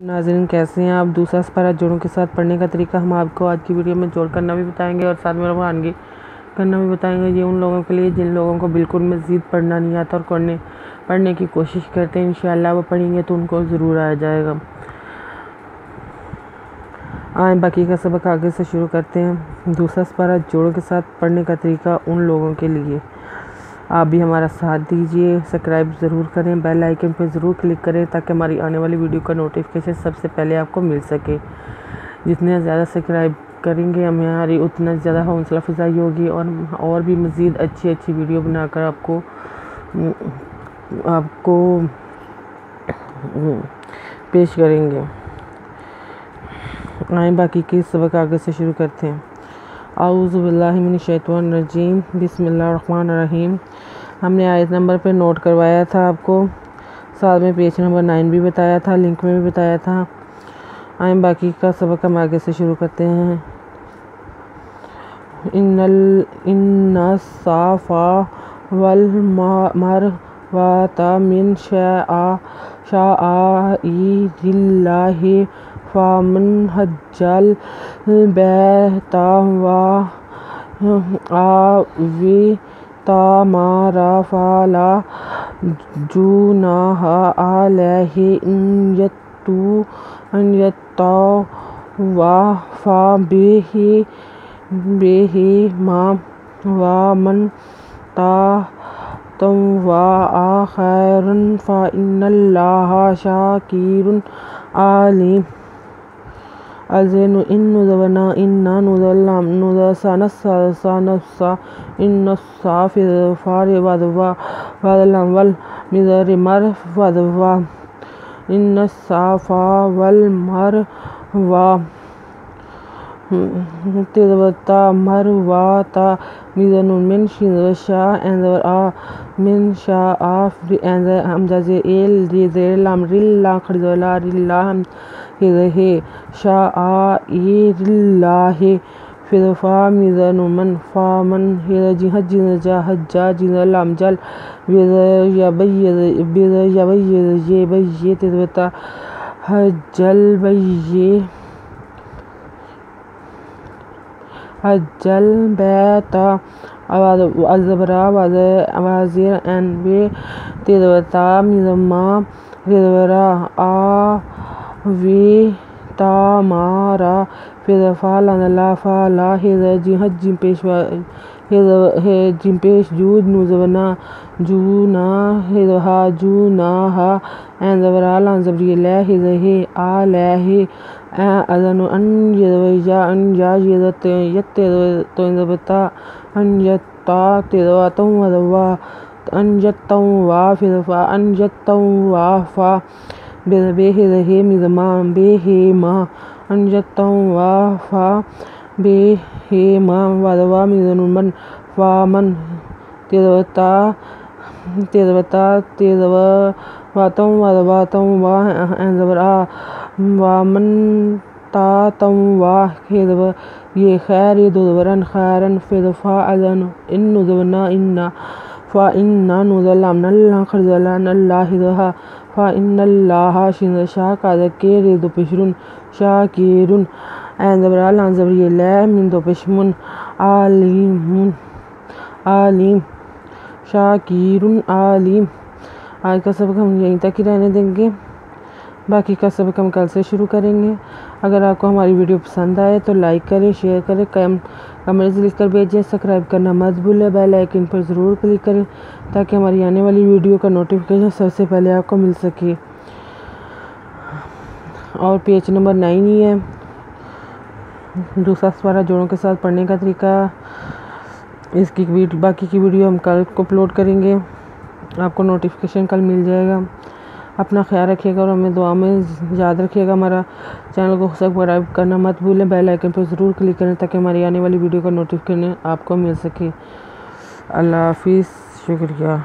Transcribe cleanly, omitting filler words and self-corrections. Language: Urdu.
ناظرین کیسے ہیں آپ؟ دوسرا سپارہ جوڑوں کے ساتھ پڑھنے کا طریقہ ہم آپ کو آج کی ویڈیو میں جوڑ کرنا بھی بتائیں گے اور ساتھ میں روانگی کرنا بھی بتائیں گے۔ یہ ان لوگوں کے لیے جن لوگوں کو بالکل مزید پڑھنا نہیں آتا اور پڑھنے کی کوشش کرتے ہیں، انشاءاللہ وہ پڑھیں گے تو ان کو ضرور آ جائے گا۔ آئیں باقی کا سبق آگے سے شروع کرتے ہیں۔ دوسرا سپارہ جوڑوں کے ساتھ پڑھنے کا طریقہ ان لوگوں کے لیے۔ آپ بھی ہمارا ساتھ دیجئے، سبسکرائب ضرور کریں، بیل آئیکن پہ ضرور کلک کریں تاکہ ہماری آنے والی ویڈیو کا نوٹیفیکیشن سب سے پہلے آپ کو مل سکے۔ جتنے زیادہ سبسکرائب کریں گے ہماری اتنا زیادہ حوصلہ افزائی ہوگی اور بھی مزید اچھی ویڈیو بنا کر آپ کو پیش کریں گے۔ آئیں باقی کے سبق آگے سے شروع کرتے ہیں۔ اعوذ باللہ من الشیطان الرجیم، بسم اللہ الرحمن الرحیم۔ ہم نے آیت نمبر پہ نوٹ کروایا تھا آپ کو، ساتھ میں پیج نمبر 9 بھی بتایا تھا، لنک میں بھی بتایا تھا۔ آئیں باقی کا سبق ہم آگے سے شروع کرتے ہیں۔ ان الصفا والمروۃ من شعائر اللہ فمن حج البیت أو اعتمر فلا جناح علیہ أن يطوف بہما ومن تطوع خیرا فإن اللہ شاکر علیم۔ إن الصفا والمروة من شعائر اللہ فمن حج لم يجل حج البیت وأدبر وزرعا مما أو اعتمر فلا حرج پیش جناح علیہ أن يطوف بهما ومن فمن تطوع خیرا فإن اللہ علیم شاکر علیم۔ آج کا سبق ہم یہیں تک ہی رہنے دیں گے، باقی کا سبق ہم کل سے شروع کریں گے۔ اگر آپ کو ہماری ویڈیو پسند آئے تو لائک کریں، شیئر کریں، کمنٹس لکھ کر بھیجیں، سبسکرائب کرنا مت بھولیں، بیل آئیکن پر ضرور کلک کریں تاکہ ہماری آنے والی ویڈیو کا نوٹیفیکیشن سب سے پہلے آپ کو مل سکے۔ اور پیج نمبر 9 ہی ہے، دوسرا سپارہ جوڑوں کے ساتھ پڑھنے کا طریقہ۔ اس کی باقی کی ویڈیو ہم کل کو اپلوڈ کریں گے، آپ کو نوٹیفیکیشن کل مل جائے گا۔ اپنا خیال رکھیے گا اور ہمیں دعا میں یاد رکھیے گا۔ ہمارا چینل کو سبسکرائب کرنا مت بھولیں، بیل آئیکن پر ضرور کلک کریں تاکہ ہماری آنے والی ویڈیو کا نوٹیفیکیشن آپ کو مل سکے۔ اللہ حافظ، شکریہ۔